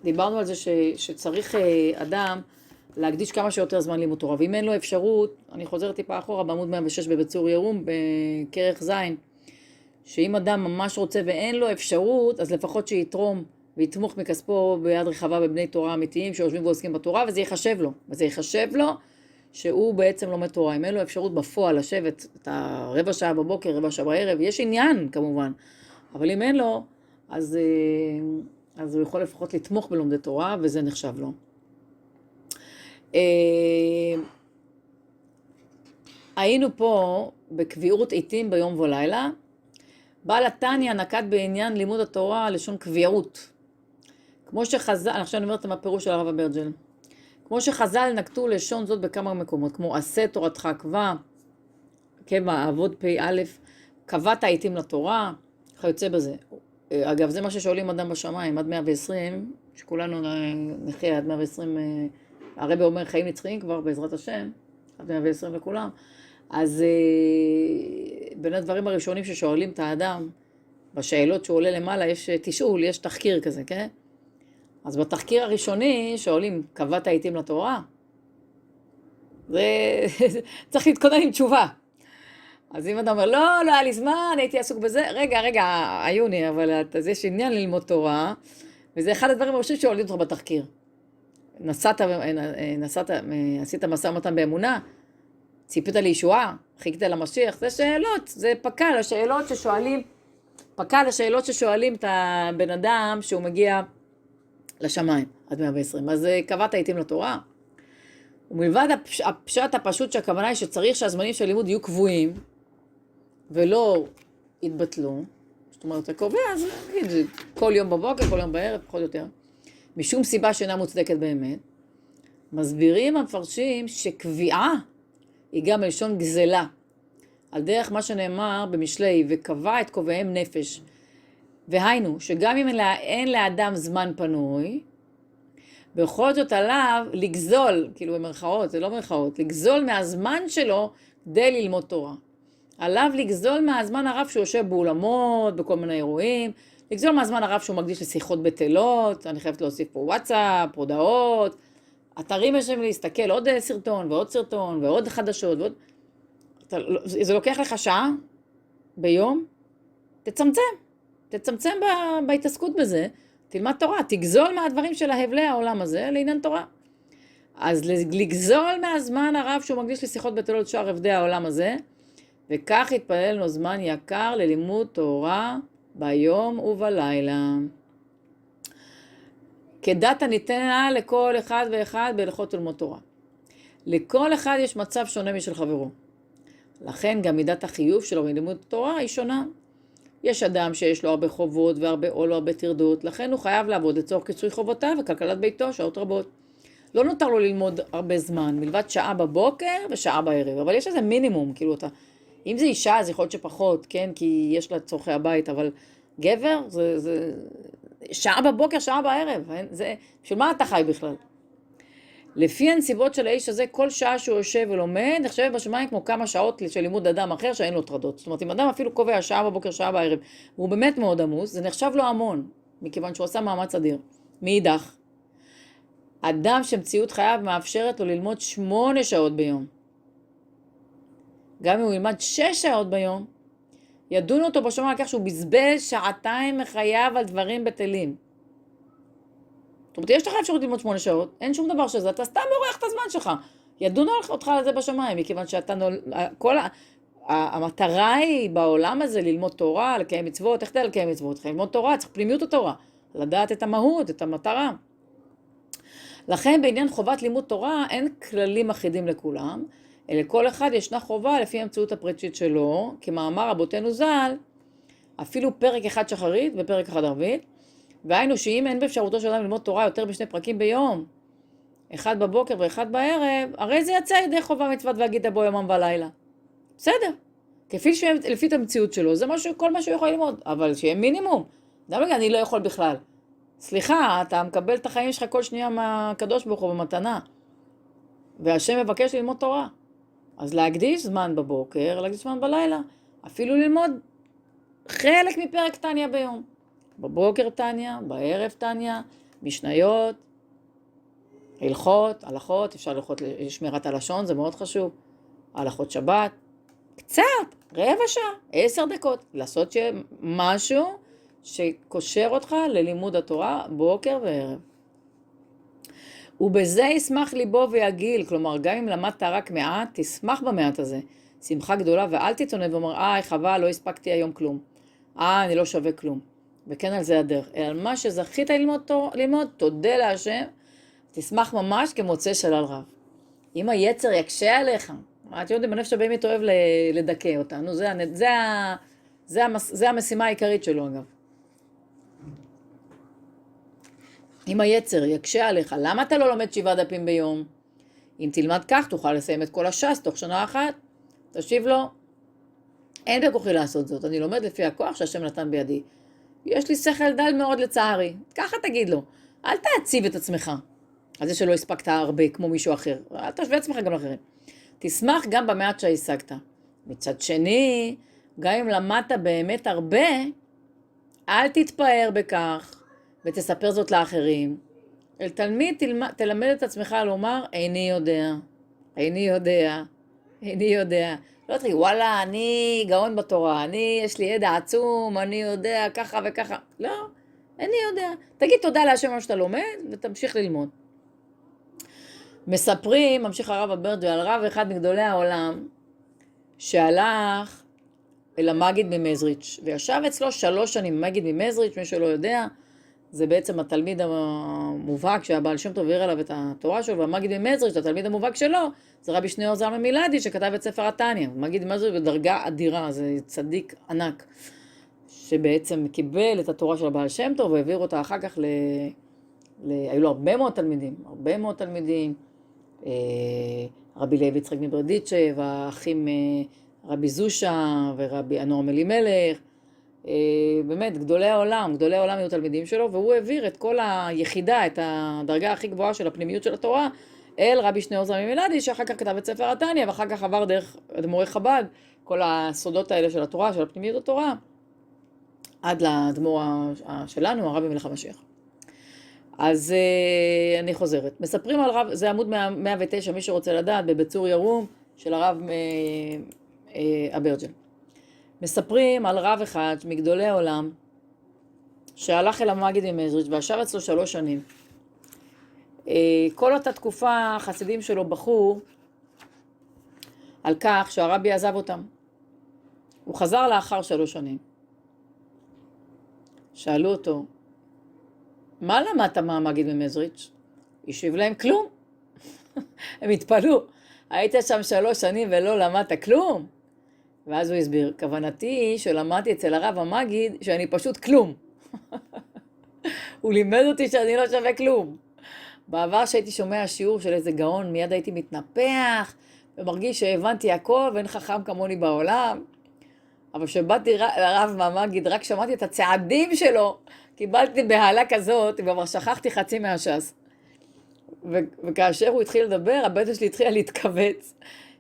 דיברנו על זה שצריך אדם להקדיש כמה שיותר זמן לימוד תורה, ואם אין לו אפשרות, אני חוזרת טיפה אחורה בעמוד 106 בבצור ירום, בכרך זין, שאם אדם ממש רוצה ואין לו אפשרות, אז לפחות שיתרום ויתמוך מכספו ביד רחבה בבני תורה אמיתיים שיושבים ועוסקים בתורה, וזה ייחשב לו, שהוא בעצם לומד תורה. אם אין לו אפשרות בפועל לשבת את הרבע שעה בבוקר, רבע שעה בערב, יש עניין כמובן, אבל אם אין לו, אז הוא יכול לפחות לתמוך בלומדי תורה, וזה נחשב לו. היינו פה בקביעות עיתים ביום ולילה. בעל התניא נקט בעניין לימוד התורה לשון קביעות. כמו שחז"ל, עכשיו אני אומרת מהפירוש של הרב אברג'ל, כמו שחז"ל נקטו לשון זאת בכמה מקומות, כמו עשה תורתך קבע, קבע, עבוד פ"א, קבעת העיתים לתורה, כיוצא בזה. אגב, זה מה ששואלים אדם בשמיים, עד 120, שכולנו נחיה עד 120, הרבי אומר חיים נצחיים כבר בעזרת השם, עד 120 לכולם. אז בין הדברים הראשונים ששואלים את האדם, בשאלות שהוא עולה למעלה, יש תשאול, יש תחקיר כזה, כן? אז בתחקיר הראשוני שואלים, קבעת העיתים לתורה? צריך להתכונן עם תשובה. אז אם אתה אומר, לא היה לי זמן, הייתי עסוק בזה, רגע, עיוני, אבל יש עניין ללמוד תורה, וזה אחד הדברים הראשונים שואלים אותך בתחקיר. עשית משא ומתן באמונה, ציפית לישועה, חיכית למשיח, זה שאלות, זה פקע לשאלות ששואלים את הבן אדם שהוא מגיע לשמיים, עד 120. אז קבעת העיתים לתורה. ומלבד הפשט הפשוט שהכוונה היא שצריך שהזמנים של לימוד יהיו קבועים, ולא יתבטלו, זאת אומרת, אתה קובע, אז נגיד, כל יום בבוקר, כל יום בערב, פחות או יותר, משום סיבה שאינה מוצדקת באמת, מסבירים המפרשים שקביעה היא גם מלשון גזלה, על דרך מה שנאמר במשלי, וקבע את קובעיהם נפש. והיינו, שגם אם אין לאדם זמן פנוי, בכל זאת עליו לגזול, כאילו במרכאות, זה לא מרכאות, לגזול מהזמן שלו כדי ללמוד תורה. עליו לגזול מהזמן הרב שהוא יושב באולמות, בכל מיני אירועים, לגזול מהזמן הרב שהוא מקדיש לשיחות בטלות, אני חייבת להוסיף פה וואטסאפ, הודעות, אתרים יש להם להסתכל, עוד סרטון ועוד סרטון ועוד חדשות, זה לוקח לך שעה ביום, תצמצם בהתעסקות בזה, תלמד תורה, תגזול מהדברים של ההבלי העולם הזה לעניין תורה. אז לגזול מהזמן הרב שהוא מקדיש לשיחות בטלות שאר עבדי העולם הזה, וכך יתפלל לו זמן יקר ללימוד תורה ביום ובלילה. כדת הניתנה לכל אחד ואחד בהלכות ללמוד תורה. לכל אחד יש מצב שונה משל חברו. לכן גם מידת החיוב שלו בלימוד תורה היא שונה. יש אדם שיש לו הרבה חובות והרבה עול או הרבה טרדות, לכן הוא חייב לעבוד לצורך קיצוי חובותיו וכלכלת ביתו שעות רבות. לא נותר לו ללמוד הרבה זמן, מלבד שעה בבוקר ושעה בערב, אבל יש איזה מינימום, כאילו אם זה אישה אז יכול להיות שפחות, כן, כי יש לה צורכי הבית, אבל גבר זה שעה בבוקר, שעה בערב, בשביל מה אתה חי בכלל? לפי הנסיבות של האיש הזה, כל שעה שהוא יושב ולומד, נחשב בשמיים כמו כמה שעות של לימוד אדם אחר שאין לו טרדות. זאת אומרת, אם אדם אפילו קובע שעה בבוקר, שעה בערב, והוא באמת מאוד עמוס, זה נחשב לו המון, מכיוון שהוא עשה מאמץ אדיר. מאידך, אדם שמציאות חייו מאפשרת לו ללמוד 8 שעות ביום. גם אם הוא ילמד 6 שעות ביום, ידון אותו בשומר על כך שהוא בזבז 2 מחייו על דברים בטלים. זאת אומרת, יש לך אפשרות ללמוד 8 שעות, אין שום דבר שזה, אתה סתם מורח את הזמן שלך. ידונו אותך על זה בשמיים, מכיוון שאתה המטרה היא בעולם הזה ללמוד תורה, לקיים מצוות. איך אתה לקיים מצוות? ללמוד תורה, צריך פנימיות התורה, לדעת את המהות, את המטרה. לכן בעניין חובת לימוד תורה אין כללים אחידים לכולם, אלא כל אחד ישנה חובה לפי המציאות הפרטית שלו, כמאמר רבותינו ז"ל, אפילו פרק אחד שחרית ופרק אחד ערבית, והיינו שאם אין באפשרותו של אדם ללמוד תורה יותר מ2 פרקים ביום, אחד בבוקר ואחד בערב, הרי זה יצא ידי חובה מצוות והגית בו יומם ולילה. בסדר, כפי לפי את המציאות שלו, זה כל מה שהוא יכול ללמוד, אבל שיהיה מינימום. אני לא יכול בכלל. סליחה, אתה מקבל את החיים שלך כל שנייה מהקדוש ברוך הוא במתנה, והשם מבקש ללמוד תורה. אז להקדיש זמן בבוקר, להקדיש זמן בלילה, אפילו ללמוד חלק מפרק תניא ביום. בבוקר תניא, בערב תניא, משניות, הלכות, אפשר הלכות לשמירת הלשון, זה מאוד חשוב, הלכות שבת, קצת, רבע שעה, 10 דקות, לעשות משהו שקושר אותך ללימוד התורה בוקר וערב. ובזה ישמח ליבו ויגיל, כלומר גם אם למדת רק מעט, תשמח במעט הזה, שמחה גדולה, ואל תתעונן ואומר, חבל, לא הספקתי היום כלום, אני לא שווה כלום, וכן על זה הדרך, אלא על מה שזכית ללמוד, תודה להשם, תשמח ממש כמוצא שלל רב. אם היצר יקשה עליך, אתם יודעים, הנפש הבאמית אוהב לדכא אותנו, זה המשימה העיקרית שלו אגב. אם היצר יקשה עליך, למה אתה לא לומד 7 דפים ביום? אם תלמד כך, תוכל לסיים את כל הש"ס תוך שנה אחת. תשיב לו, אין בכוחי לעשות זאת, אני לומד לפי הכוח שהשם נתן בידי. יש לי שכל דל מאוד לצערי, ככה תגיד לו. אל תעציב את עצמך על זה שלא הספקת הרבה כמו מישהו אחר, אל תשווה עצמך גם לאחרים. תשמח גם במעט שהשגת. מצד שני, גם אם למדת באמת הרבה, אל תתפאר בכך ותספר זאת לאחרים. אל תלמיד תלמד את עצמך לומר, איני יודע. לא תגיד, וואלה, אני גאון בתורה, יש לי ידע עצום, אני יודע ככה וככה. לא, איני יודע. תגיד תודה להשם מה שאתה לומד ותמשיך ללמוד. מספרים, ממשיך הרב אברג'ל, על רב אחד מגדולי העולם, שהלך אל המגיד ממזריץ', וישב אצלו 3 שנים. מגיד ממזריץ', מי שלא יודע, זה בעצם התלמיד המובהק שהבעל שם טוב העביר עליו את התורה שלו, והמגיד ממזריץ', התלמיד המובהק שלו, זה רבי שניאור זלמן מלאדי שכתב את ספר התניא. מגיד ממזריץ' בדרגה אדירה, זה צדיק ענק, שבעצם קיבל את התורה של הבעל שם טוב, והעביר אותה אחר כך היו לו הרבה מאוד תלמידים, רבי לוי יצחק מברדיצ'ב, האחים רבי זושה ורבי אנורם אלימלך, באמת גדולי העולם היו תלמידים שלו, והוא העביר את כל היחידה, את הדרגה הכי גבוהה של הפנימיות של התורה, אל רבי שניאור זלמן מלאדי, שאחר כך כתב את ספר התניא, ואחר כך עבר דרך אדמו"רי חב"ד, כל הסודות האלה של התורה, של הפנימיות התורה, עד לאדמו"ר שלנו, הרבי מלך המשיח. אז אני חוזרת. מספרים על רב, זה עמוד 109, מי שרוצה לדעת, בבצור ירום של הרב אברג'ל. מספרים על רב אחד מגדולי העולם, שהלך אל המגיד ממזריץ' וישב אצלו 3 שנים. כל אותה תקופה החסידים שלו בחו על כך שהרבי עזב אותם. הוא חזר לאחר 3 שנים. שאלו אותו, מה למדת מהמגיד ממזריץ'? השיב להם, כלום. הם התפלאו, היית שם 3 שנים ולא למדת כלום? ואז הוא הסביר, כוונתי שלמדתי אצל הרב המגיד שאני פשוט כלום. הוא לימד אותי שאני לא שווה כלום. בעבר שהייתי שומע שיעור של איזה גאון, מיד הייתי מתנפח, ומרגיש שהבנתי הכל ואין חכם כמוני בעולם. אבל כשבאתי לרב מהמגיד, רק שמעתי את הצעדים שלו, קיבלתי בהלה כזאת, וכבר שכחתי חצי מהש"ס. וכאשר הוא התחיל לדבר, הבטן שלי התחילה להתכווץ.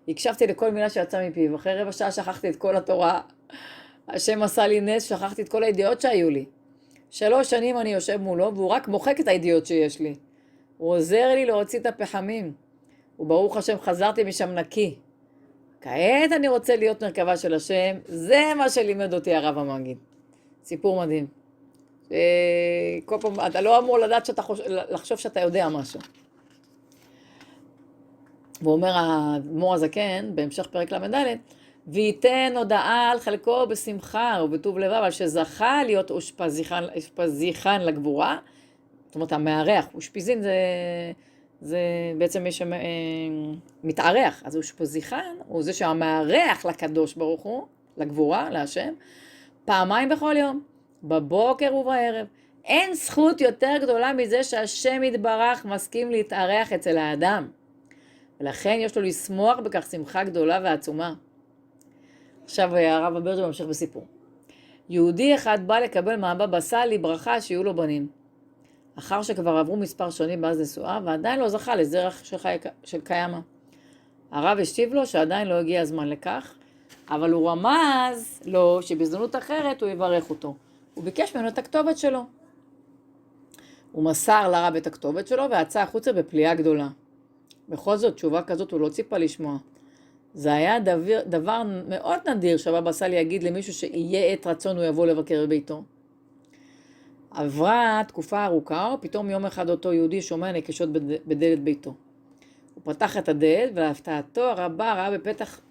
הקשבתי לכל מילה שיצאה מפיו. אחרי 15 דקות שכחתי את כל התורה. השם עשה לי נס, שכחתי את כל הידיעות שהיו לי. 3 שנים אני יושב מולו, והוא רק מוחק את הידיעות שיש לי. הוא עוזר לי להוציא את הפחמים, וברוך השם חזרתי משם נקי. כעת אני רוצה להיות מרכבה של השם, זה מה שלימד אותי הרב המגיד. סיפור מדהים. כל פעם, אתה לא אמור לדעת לחשוב שאתה יודע משהו. והוא אומר, האדמו"ר הזקן, בהמשך פרק למדלת, וייתן הודעה על חלקו בשמחה ובטוב לבב, על שזכה להיות אושפזיחן לגבורה. זאת אומרת, המארח, אושפיזין זה בעצם מי שמתארח. אז אושפזיחן הוא זה שהמארח לקדוש ברוך הוא, לגבורה, להשם, פעמיים בכל יום, בבוקר ובערב. אין זכות יותר גדולה מזה שהשם יתברך מסכים להתארח אצל האדם. ולכן יש לו לשמוח בכך שמחה גדולה ועצומה. עכשיו הרב אברג'ל ממשיך בסיפור. יהודי אחד בא לקבל מהבבא סאלי ברכה שיהיו לו בנים. אחר שכבר עברו מספר שנים מאז נשואה, ועדיין לא זכה לזרח של קיימא. הרב השיב לו שעדיין לא הגיע הזמן לכך, אבל הוא רמז לו שבהזדמנות אחרת הוא יברך אותו. הוא ביקש ממנו את הכתובת שלו. הוא מסר לרב את הכתובת שלו ויצא החוצה בפליאה גדולה. בכל זאת, תשובה כזאת הוא לא ציפה לשמוע. זה היה דבר מאוד נדיר שהבבא סאלי יגיד למישהו שיהיה עת רצון הוא יבוא לבקר בביתו. עברה תקופה ארוכה, ופתאום יום אחד אותו יהודי שומע נקישות בדלת ביתו. הוא פתח את הדלת, ולהפתעתו הרבה ראה בפתח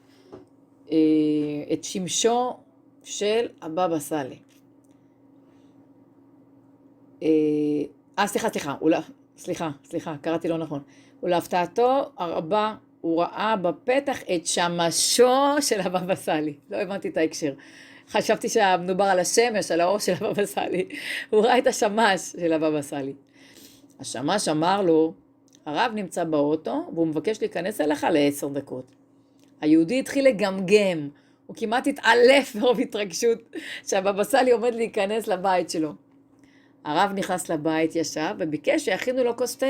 את שמשו של הבבא סאלי. סליחה, קראתי לא נכון. ולהפתעתו הרבה הוא ראה בפתח את שמשו של הבבא סאלי. לא הבנתי את ההקשר. חשבתי שמדובר על השמש, על האור של הבבא סאלי. הוא ראה את השמש של הבבא סאלי. השמש אמר לו, הרב נמצא באוטו, והוא מבקש להיכנס אליך ל10 דקות. היהודי התחיל לגמגם, הוא כמעט התעלף ברוב התרגשות, שהבבא סאלי עומד להיכנס לבית שלו. הרב נכנס לבית, ישב, וביקש שיכינו לו כוס תה.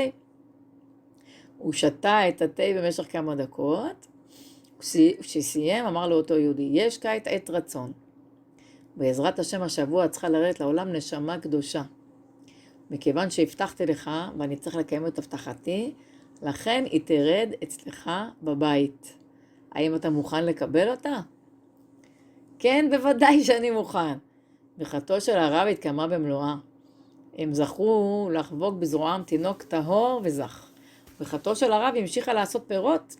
הוא שתה את התה במשך כמה דקות, כשסיים אמר לו אותו יהודי, יש כעת עת רצון. בעזרת השם השבוע צריכה לרדת לעולם נשמה קדושה. מכיוון שהבטחתי לך ואני צריך לקיים את הבטחתי, לכן היא תרד אצלך בבית. האם אתה מוכן לקבל אותה? כן, בוודאי שאני מוכן. ברכתו של הרב התקיימה במלואה. הם זכו לחבוק בזרועם תינוק טהור וזך. ברכתו של הרב המשיכה לעשות פירות,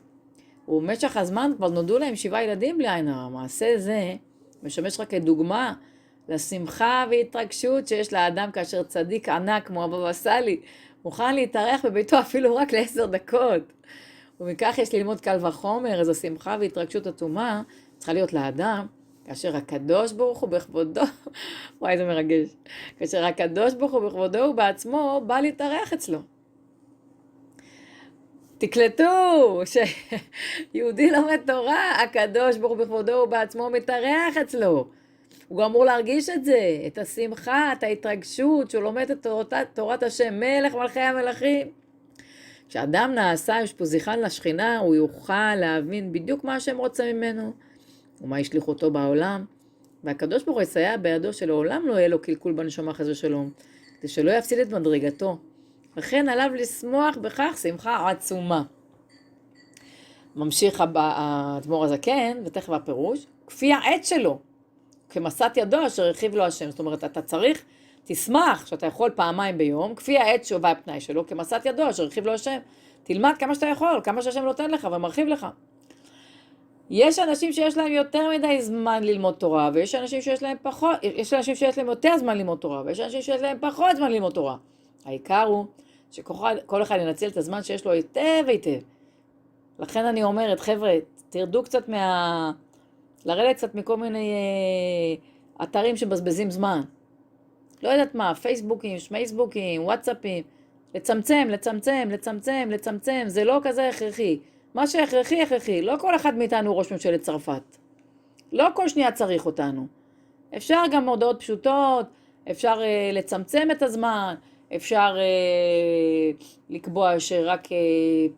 ובמשך הזמן כבר נולדו להם 7 ילדים בלי עין הרע. מעשה זה משמש רק כדוגמה לשמחה והתרגשות שיש לאדם כאשר צדיק ענק כמו הבבא סאלי מוכן להתארח בביתו אפילו רק ל10 דקות. ומכך יש ללמוד קל וחומר, איזו שמחה והתרגשות עצומה צריכה להיות לאדם, כאשר הקדוש ברוך הוא בכבודו, וואי זה מרגש, כאשר הקדוש ברוך הוא בכבודו ובעצמו בא להתארח אצלו. תקלטו שיהודי לומד תורה, הקדוש ברוך הוא בכבודו ובעצמו מתארח אצלו. הוא גם אמור להרגיש את זה, את השמחה, את ההתרגשות, שהוא לומד את תורת השם, מלך מלכי המלכים. כשאדם נעשה אשפוזיחן לשכינה, הוא יוכל להבין בדיוק מה השם רוצה ממנו, ומה ישליחותו בעולם. והקדוש ברוך הוא יסייע בידו שלעולם לא יהיה לו קלקול בנשמה חס ושלום, כדי שלא יפסיד את מדרגתו. לכן עליו לשמוח בכך שמחה עצומה. ממשיך האדמו"ר הזקן, ותכף הפירוש, כפי העט שלו, כמסת ידו אשר הרחיב לו השם. זאת אומרת, אתה צריך, תשמח שאתה יכול פעמיים ביום, כפי העט שובה הפנאי שלו, כמסת ידו אשר הרחיב לו השם. תלמד כמה שאתה יכול, כמה שהשם נותן לך ומרחיב לך. יש אנשים שיש להם יותר מדי זמן ללמוד תורה, ויש אנשים שיש להם פחות, יש אנשים שיש להם יותר זמן ללמוד תורה, ויש אנשים שיש להם פחות זמן ללמוד תורה. העיקר הוא שכל אחד ינצל את הזמן שיש לו היטב היטב. לכן אני אומרת, חבר'ה, תרדו קצת לרדת קצת מכל מיני אתרים שבזבזים זמן. לא יודעת מה, פייסבוקים, שמייסבוקים, וואטסאפים. לצמצם, זה לא כזה הכרחי. מה שהכרחי, הכרחי. לא כל אחד מאיתנו ראש ממשלת צרפת. לא כל שנייה צריך אותנו. אפשר גם הודעות פשוטות, אפשר לצמצם את הזמן, אפשר לקבוע שרק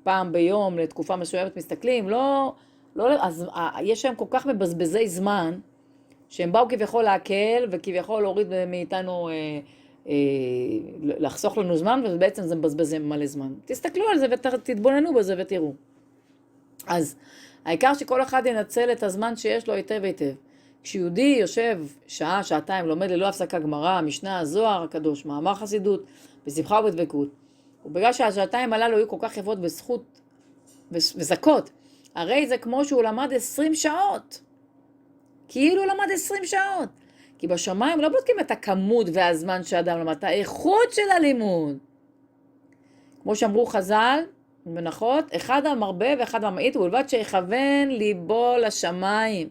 פעם ביום לתקופה מסוימת מסתכלים. אז יש שם כל כך מבזבזי זמן, שהם באו כביכול להקל וכביכול להוריד מאיתנו לחסוך לנו זמן, ובעצם זה מבזבז מלא זמן. תסתכלו על זה ותתבוננו בזה ותראו. אז העיקר שכל אחד ינצל את הזמן שיש לו היטב היטב. כשיהודי יושב שעה, שעתיים, לומד ללא הפסקה גמרא, משנה, זוהר הקדוש, מאמר חסידות, בשמחה ובדבקות, ובגלל שהשעתיים הללו היו כל כך יפות בזכות וזכות, הרי זה כמו שהוא למד 20 שעות. כאילו הוא למד 20 שעות. כי בשמיים לא בודקים את הכמות והזמן שאדם למד, את האיכות של הלימוד. כמו שאמרו חז"ל, מנחות, אחד המרבה ואחד הממעיט, ובלבד שיכוון ליבו לשמיים.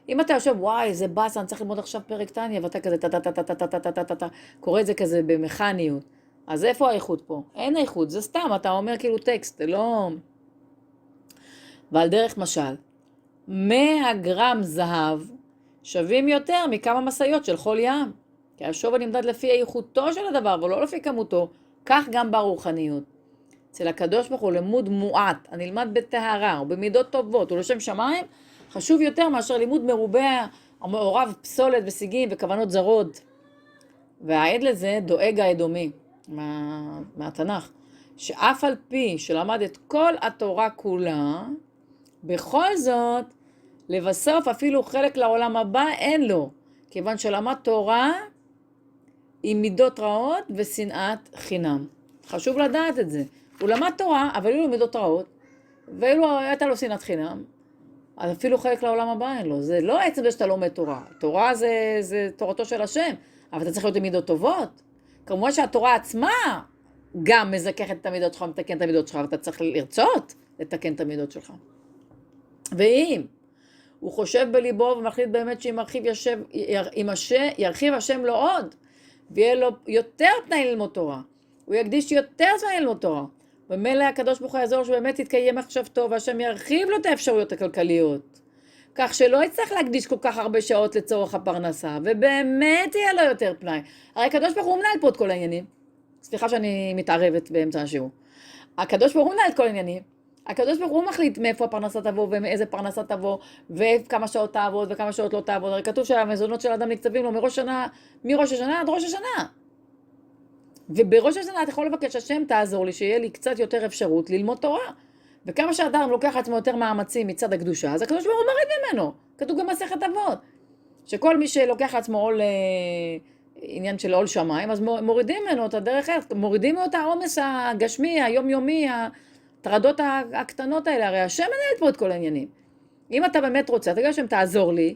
אם אתה יושב, וואי, איזה באסה, אני צריך ללמוד עכשיו פרק תניא, ואתה כזה טה-טה-טה-טה-טה-טה-טה, קורא את זה כזה במכניות. אז איפה האיכות פה? אין איכות, זה סתם, אתה אומר כאילו טקסט, זה לא... ועל דרך משל, 100 גרם זהב שווים יותר מכמה מסעיות של חול ים. כי השווי נמדד לפי איכותו של הדבר, ולא לפי כמותו, כך גם ברוחניות. אצל הקדוש ברוך הוא לימוד מועט, הנלמד בטהרה ובמידות טובות ולשם שמיים, חשוב יותר מאשר לימוד מרובה, מעורב פסולת ושיגים וכוונות זרות. והעד לזה דואג האדומי מהתנ"ך, שאף על פי שלמד את כל התורה כולה, בכל זאת, לבסוף אפילו חלק לעולם הבא אין לו, כיוון שלמד תורה עם מידות רעות ושנאת חינם. חשוב לדעת את זה. הוא למד תורה, אבל היו לו מידות רעות, ואילו הייתה לו שנאת חינם, אז אפילו חלק לעולם הבא אין לו. זה לא עצם זה שאתה לומד תורה. תורה זה תורתו של השם, אבל אתה צריך להיות עם מידות טובות. כמובן שהתורה עצמה גם מזככת את המידות שלך, מתקן את המידות שלך, ואתה צריך לרצות לתקן את המידות שלך. ואם הוא חושב בליבו ומחליט באמת שאם ירחיב השם לו עוד, ויהיה לו יותר פנאי ללמוד תורה, הוא יקדיש יותר זמן ללמוד תורה, ומילא הקדוש ברוך הוא יעזור שבאמת יתקיים מחשבתו, והשם ירחיב לו את האפשרויות הכלכליות, כך שלא יצטרך להקדיש כל כך הרבה שעות לצורך הפרנסה, ובאמת יהיה לו יותר פנאי. הרי הקדוש ברוך הוא מנהל פה את כל העניינים. סליחה שאני מתערבת באמצע השיעור. הקדוש ברוך הוא מנהל את כל העניינים. הקדוש ברוך הוא מחליט מאיפה הפרנסה תבוא ומאיזה פרנסה תבוא, וכמה שעות תעבוד וכמה שעות לא תעבוד. הרי כתוב שהמזונות של האדם נקצבים לו מראש השנה עד ראש השנה. ובראש השנה אתה יכול לבקש השם תעזור לי שיהיה לי קצת יותר אפשרות ללמוד תורה. וכמה שאדם לוקח עצמו יותר מאמצים מצד הקדושה, אז הקדוש ברוך הוא מוריד ממנו. כתוב גם מסכת אבות. שכל מי שלוקח עצמו עול, עניין של עול שמיים, אז מורידים ממנו את הדרך אחרת. מורידים ממנו את העומס הגשמי, היומיומי, הטרדות הקטנות האלה. הרי השם מנהל פה את כל העניינים. אם אתה באמת רוצה, תגיד השם תעזור לי,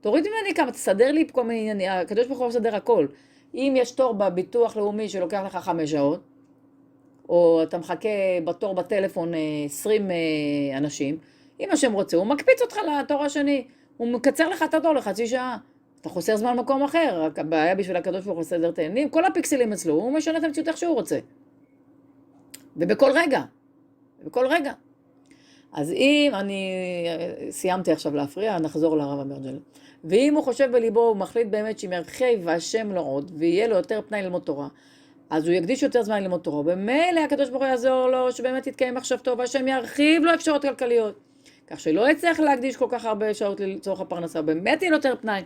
תוריד ממני כמה, תסדר לי כל מיני עניינים. הקדוש ברוך הוא מסדר הכל. אם יש תור בביטוח לאומי שלוקח לך 5 שעות, או אתה מחכה בתור בטלפון 20 אנשים, אם השם רוצה, הוא מקפיץ אותך לתור השני, הוא מקצר לך את התור לחצי שעה, אתה חוסר זמן במקום אחר, רק הבעיה בשביל הקדוש ברוך הוא לסדר את העניינים, כל הפיקסלים אצלו, הוא משנה את המציאות איך שהוא רוצה. ובכל רגע, בכל רגע. אז אם אני סיימתי עכשיו להפריע, נחזור לרב אברג'ל. ואם הוא חושב בליבו, הוא מחליט באמת שאם ירחיב השם לו עוד, ויהיה לו יותר פנאי ללמוד תורה, אז הוא יקדיש יותר זמן ללמוד תורה. במילא הקדוש ברוך הוא יעזור לו, שבאמת יתקיים מחשבתו, והשם ירחיב לו אפשרות כלכליות. כך שלא יצטרך להקדיש כל כך הרבה שעות לצורך הפרנסה, באמת יהיה לו יותר פנאי.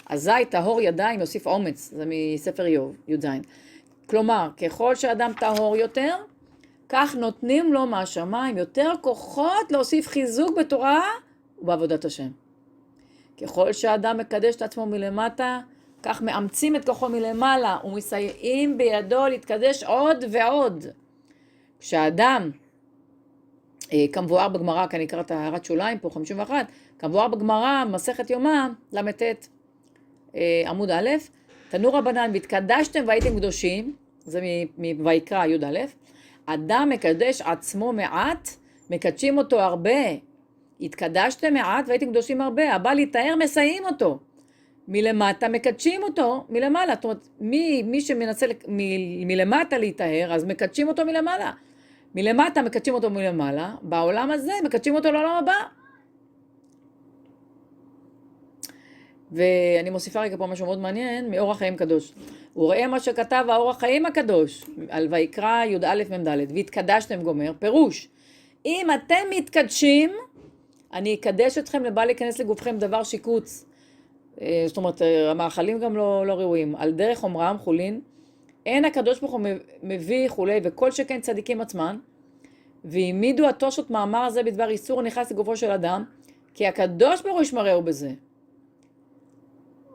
אזי טהור ידיים יוסיף אומץ, זה מספר איוב, י"ז. כלומר, ככל שאדם טהור יותר, כך נותנים לו מהשמיים יותר כוחות להוסיף חיזוק בתורה ובעבודת השם. ככל שהאדם מקדש את עצמו מלמטה, כך מאמצים את כוחו מלמעלה ומסייעים בידו להתקדש עוד ועוד. כשהאדם, כמבואר בגמרא, כאן נקרא את הערת שוליים פה 51, כמבואר בגמרא, מסכת יומא, למ"ט, עמוד א', תנו רבנן, והתקדשתם והייתם קדושים, זה מויקרא י"א, אדם מקדש עצמו מעט, מקדשים אותו הרבה. התקדשתם מעט והייתם קדושים הרבה, הבא להיטהר מסייעים אותו. מלמטה מקדשים אותו מלמעלה, זאת אומרת, מי שמנסה מלמטה להיטהר, אז מקדשים אותו מלמעלה. מלמטה מקדשים אותו מלמעלה, בעולם הזה מקדשים אותו לעולם הבא. ואני מוסיפה רגע פה משהו מאוד מעניין, מאור החיים קדוש. הוא ראה מה שכתב האור החיים הקדוש, על ויקרא י"א מ"ד, והתקדשתם גומר, פירוש, אם אתם מתקדשים, אני אקדש אתכם לבא להיכנס לגופכם דבר שיקוץ, זאת אומרת, המאכלים גם לא ראויים. על דרך אומרם חולין, אין הקדוש ברוך הוא מביא חולי, וכל שכן צדיקים עצמן, והעמידו התושות מאמר הזה בדבר איסור הנכנס לגופו של אדם, כי הקדוש ברוך הוא ישמרהו בזה.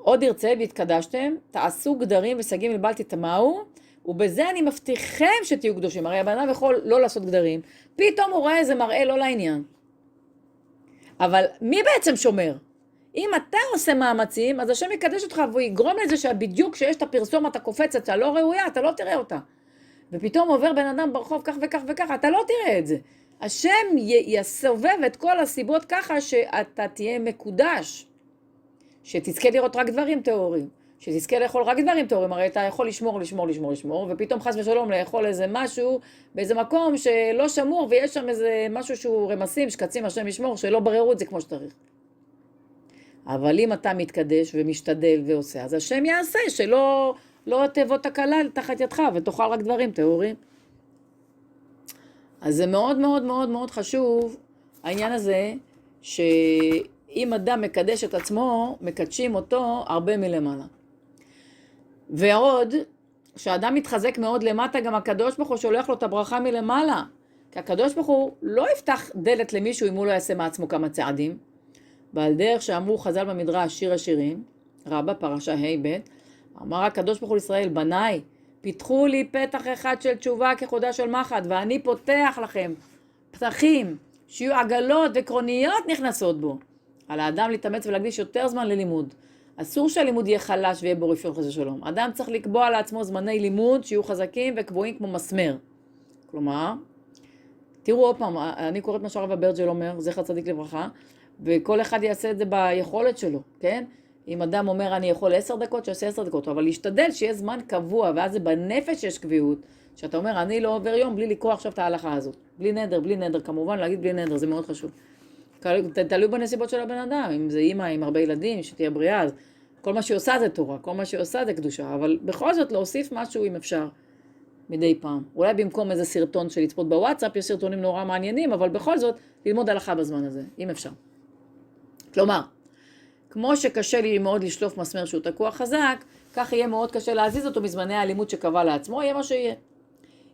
עוד ירצה והתקדשתם, תעשו גדרים וסגים לבל תטמאו, ובזה אני מבטיחם שתהיו קדושים. הרי הבן אדם יכול לא לעשות גדרים, פתאום הוא רואה איזה מראה לא לעניין. אבל מי בעצם שומר? אם אתה עושה מאמצים, אז השם יקדש אותך, והוא יגרום לזה שבדיוק כשיש את הפרסומת הקופצת הלא ראויה, אתה לא תראה אותה. ופתאום עובר בן אדם ברחוב כך וכך וכך, אתה לא תראה את זה. השם יסובב את כל הסיבות ככה שאתה תהיה מקודש. שתזכה לראות רק דברים טהורים. שתזכה לאכול רק דברים טהורים. הרי אתה יכול לשמור, ופתאום חס ושלום לאכול איזה משהו באיזה מקום שלא שמור, ויש שם איזה משהו שהוא רמסים, שקצים, השם ישמור, שלא בררו את זה כמו שצריך. אבל אם אתה מתקדש ומשתדל ועושה, אז השם יעשה שלא תבוא תקלה תחת ידך ותאכל רק דברים טהורים. אז זה מאוד מאוד מאוד מאוד חשוב העניין הזה, שאם אדם מקדש את עצמו, מקדשים אותו הרבה מלמעלה. ועוד, כשאדם מתחזק מאוד למטה, גם הקדוש ברוך הוא שולח לו את הברכה מלמעלה. כי הקדוש ברוך הוא לא יפתח דלת למישהו אם הוא לא יעשה מעצמו כמה צעדים. ועל דרך שאמרו חז"ל במדרש שיר השירים, רבה פרשה ה' ב', אמר הקדוש ברוך הוא לישראל, בניי, פיתחו לי פתח אחד של תשובה כחודה של מחט, ואני פותח לכם פתחים, שיהיו עגלות וקרוניות נכנסות בו. על האדם להתאמץ ולהקדיש יותר זמן ללימוד. אסור שהלימוד יהיה חלש ויהיה בו רפיון חס ושלום. אדם צריך לקבוע לעצמו זמני לימוד שיהיו חזקים וקבועים כמו מסמר. כלומר, תראו עוד פעם, אני קוראת מה שהרב אברג'ל אומר, זכר צדיק לברכה, וכל אחד יעשה את זה ביכולת שלו, כן? אם אדם אומר אני יכול 10 דקות, שיעשה 10 דקות, אבל להשתדל שיהיה זמן קבוע, ואז זה בנפש יש קביעות, שאתה אומר אני לא עובר יום בלי לקרוא עכשיו את ההלכה הזאת. בלי נדר, כמובן להגיד בלי נדר, זה מאוד חשוב. תלוי בנסיבות של הבן אדם, אם זה אימא עם הרבה ילדים, שתהיה בריאה, אז כל מה שהיא עושה זה תורה, כל מה שהיא עושה זה קדושה, אבל בכל זאת להוסיף משהו אם אפשר, מדי פעם. אולי במקום איזה סרטון של לצפות בוואטסאפ, יש סרטונים נורא מעניינים, אבל בכל זאת ללמוד הלכה בזמן הזה, אם אפשר. כלומר, כמו שקשה לי מאוד לשלוף מסמר שהוא תקוע חזק, כך יהיה מאוד קשה להזיז אותו מזמני האלימות שקבע לעצמו, יהיה מה שיהיה.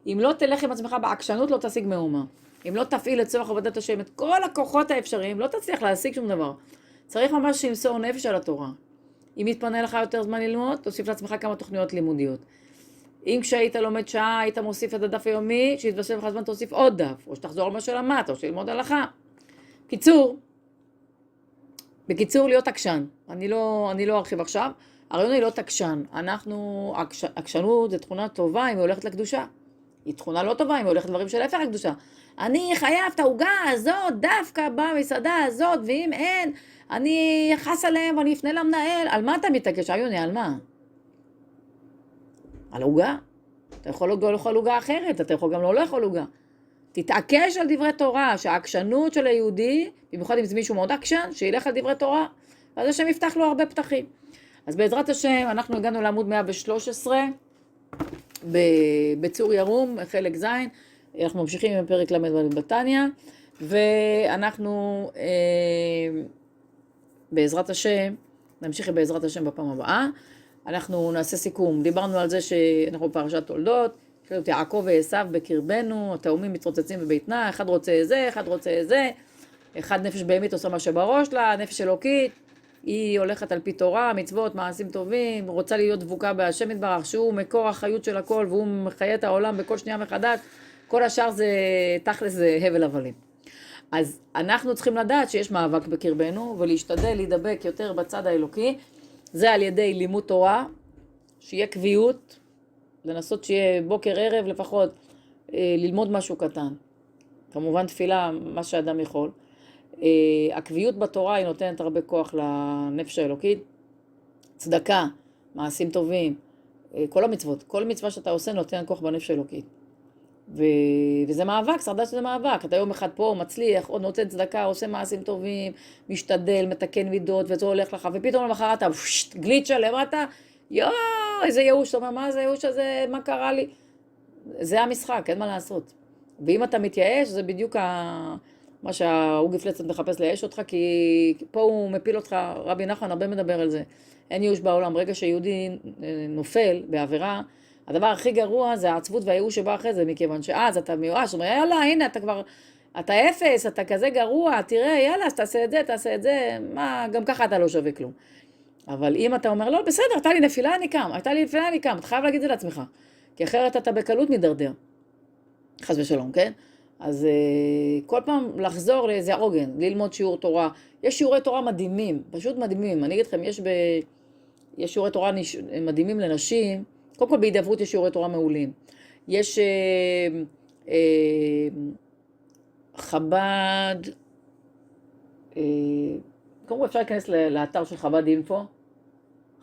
אם לא תלך עם עצמך בעקשנות, לא תשיג מאומה. אם לא תפעיל לצורך עבודת השם את כל הכוחות האפשריים, לא תצליח להשיג שום דבר. צריך ממש למסור נפש על התורה. אם יתפנה לך יותר זמן ללמוד, תוסיף לעצמך כמה תוכניות לימודיות. אם כשהיית לומד שעה, היית מוסיף את הדף היומי, שיתווסף לך זמן תוסיף עוד דף, או שתחזור על מה שלמדת, או שללמוד הלכה. בקיצור, להיות עקשן. אני לא ארחיב עכשיו. הרעיון היא להיות עקשן. עקשנות זה תכונה טובה אם היא הולכת לקדושה. היא תכונה לא טובה אם היא הולכת לדברים של ההפך לקדושה. אני חייב את העוגה הזאת דווקא במסעדה הזאת, ואם אין, אני אחס עליהם ואני אפנה למנהל. על מה אתה מתעקש, עיוני? על מה? על עוגה. אתה יכול לא לאכול עוגה אחרת, אתה יכול גם לא לאכול עוגה. תתעקש על דברי תורה, שהעקשנות של היהודי, במיוחד אם זה מישהו מאוד עקשן, שילך על דברי תורה, ואז השם יפתח לו הרבה פתחים. אז בעזרת השם, אנחנו הגענו לעמוד 113, בצור ירום, חלק ז', אנחנו ממשיכים עם פרק למד בתניא, ואנחנו בעזרת השם, נמשיך בעזרת השם בפעם הבאה, אנחנו נעשה סיכום, דיברנו על זה שאנחנו בפרשת תולדות, יעקב ועשיו בקרבנו, התאומים מתרוצצים בביתנה, אחד רוצה זה, אחד רוצה זה, אחד נפש בהמית עושה מה שבראש לה, נפש אלוקית, היא הולכת על פי תורה, מצוות, מעשים טובים, רוצה להיות דבוקה בהשם יתברך, שהוא מקור החיות של הכל, והוא מחיה את העולם בכל שנייה מחדש, כל השאר זה תכלס זה הבל הבלים. אז אנחנו צריכים לדעת שיש מאבק בקרבנו, ולהשתדל להידבק יותר בצד האלוקי, זה על ידי לימוד תורה, שיהיה קביעות, לנסות שיהיה בוקר ערב לפחות, ללמוד משהו קטן. כמובן תפילה, מה שאדם יכול. הקביעות בתורה היא נותנת הרבה כוח לנפש האלוקית. צדקה, מעשים טובים, כל המצוות, כל מצווה שאתה עושה נותן כוח בנפש האלוקית. וזה מאבק, שרדה שזה מאבק. אתה יום אחד פה מצליח, עוד נותן צדקה, עושה מעשים טובים, משתדל, מתקן מידות, וזה הולך לך, ופתאום למחרת אתה גליצ'ה למטה, איזה ייאוש, אתה אומר, מה זה ייאוש הזה, מה קרה לי? זה המשחק, אין מה לעשות. ואם אתה מתייאש, זה בדיוק מה שההוא גפלצת מחפש לייאש אותך, כי פה הוא מפיל אותך, רבי נחמן הרבה מדבר על זה. אין ייאוש בעולם, ברגע שיהודי נופל בעבירה, הדבר הכי גרוע זה העצבות והייאוש שבא אחרי זה, מכיוון שאז אתה מיואש, אומר, יאללה, הנה, אתה כבר, אתה אפס, אתה כזה גרוע, תראה, יאללה, אז תעשה את זה, תעשה את זה, מה, גם ככה אתה לא שווה כלום. אבל אם אתה אומר, לא, בסדר, הייתה לי נפילה, אני קם, אתה חייב להגיד את זה לעצמך, כי אחרת אתה בקלות מדרדר, חס ושלום, כן? אז כל פעם לחזור לאיזה עוגן, ללמוד שיעור תורה. יש שיעורי תורה מדהימים, פשוט מדהימים. אני אגיד לכם, יש שיעורי תורה מדהימים לנשים. קודם כל בהידברות יש שיעורי תורה מעולים. יש חב"ד, קודם כל אפשר להיכנס לאתר של חב"ד אינפו.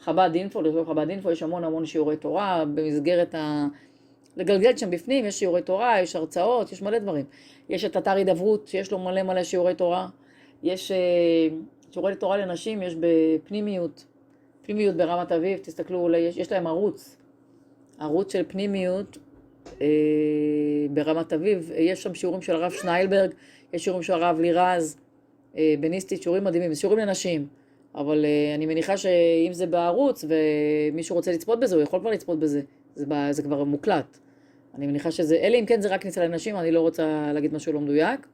חב"ד אינפו, לרשום חב"ד אינפו, יש המון שיעורי תורה במסגרת לגלגל שם בפנים, יש שיעורי תורה, יש הרצאות, יש מלא דברים. יש את אתר הידברות, שיש לו מלא שיעורי תורה. יש שיעורי תורה לנשים, יש בפנימיות ברמת אביב, תסתכלו, יש להם ערוץ של פנימיות ברמת אביב. יש שם שיעורים של הרב שניילברג, יש שיעורים של הרב לירז, בניסטית, שיעורים מדהימים, שיעורים לנשים. אבל אני מניחה שאם זה בערוץ ומישהו רוצה לצפות בזה, הוא יכול כבר לצפות בזה. זה כבר מוקלט. אני מניחה שזה, אלה אם כן זה רק כניסה לנשים, אני לא רוצה להגיד משהו לא מדויק.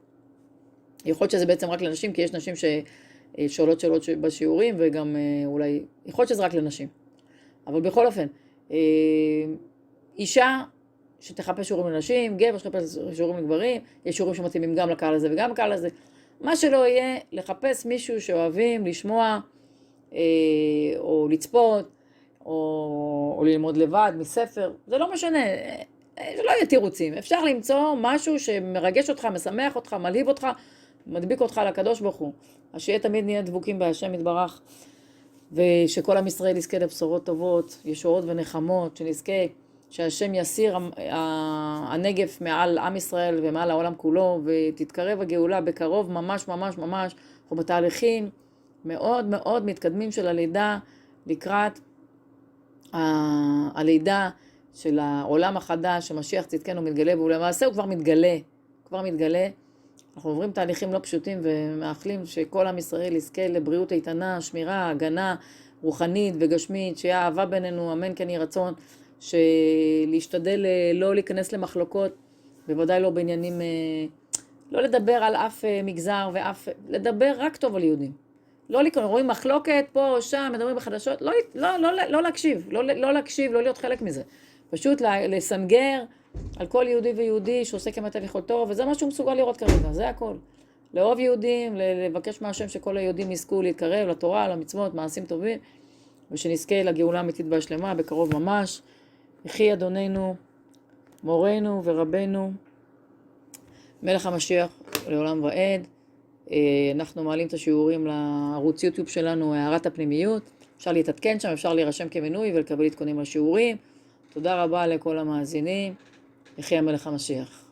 יכול להיות שזה בעצם רק לנשים, כי יש נשים ששואלות שאלות בשיעורים, וגם אולי, יכול להיות שזה רק לנשים. אבל בכל אופן, אישה שתחפש שיעורים לנשים, גבר שתחפש שיעורים לגברים, יש שיעורים שמתאימים גם לקהל הזה וגם לקהל הזה. מה שלא יהיה, לחפש מישהו שאוהבים לשמוע, או לצפות, או ללמוד לבד מספר, זה לא משנה, זה לא יהיה תירוצים. אפשר למצוא משהו שמרגש אותך, משמח אותך, מלהיב אותך, מדביק אותך לקדוש ברוך הוא. אז שיהיה תמיד נהיה דבוקים בהשם יתברך, ושכל עם ישראל יזכה לבשורות טובות, ישועות ונחמות, שנזכה שהשם יסיר הנגף מעל עם ישראל ומעל העולם כולו, ותתקרב הגאולה בקרוב ממש. אנחנו בתהליכים מאוד מתקדמים של הלידה, לקראת הלידה של העולם החדש, שמשיח צדקנו מתגלה, ולמעשה הוא כבר מתגלה. אנחנו עוברים תהליכים לא פשוטים ומאחלים שכל עם ישראל יזכה לבריאות איתנה, שמירה, הגנה רוחנית וגשמית, שיהיה אהבה בינינו, אמן כן יהי רצון, שלהשתדל לא להיכנס למחלוקות, בוודאי לא בעניינים, לא לדבר על אף מגזר לדבר רק טוב על יהודים. רואים מחלוקת פה או שם, מדברים בחדשות, לא להקשיב, לא להיות חלק מזה. פשוט לסנגר על כל יהודי ויהודי שעושה כמיטב יכולתו, וזה מה שהוא מסוגל לראות כרגע, זה הכל. לאהוב יהודים, לבקש מהשם שכל היהודים יזכו להתקרב לתורה, למצוות, מעשים טובים, ושנזכה לגאולה אמיתית והשלמה בקרוב ממש. יחי אדוננו, מורנו ורבנו, מלך המשיח לעולם ועד. אנחנו מעלים את השיעורים לערוץ יוטיוב שלנו, הערת הפנימיות. אפשר להתעדכן שם, אפשר להירשם כמנוי ולקבל עדכונים לשיעורים. תודה רבה לכל המאזינים. יחי המלך המשיח.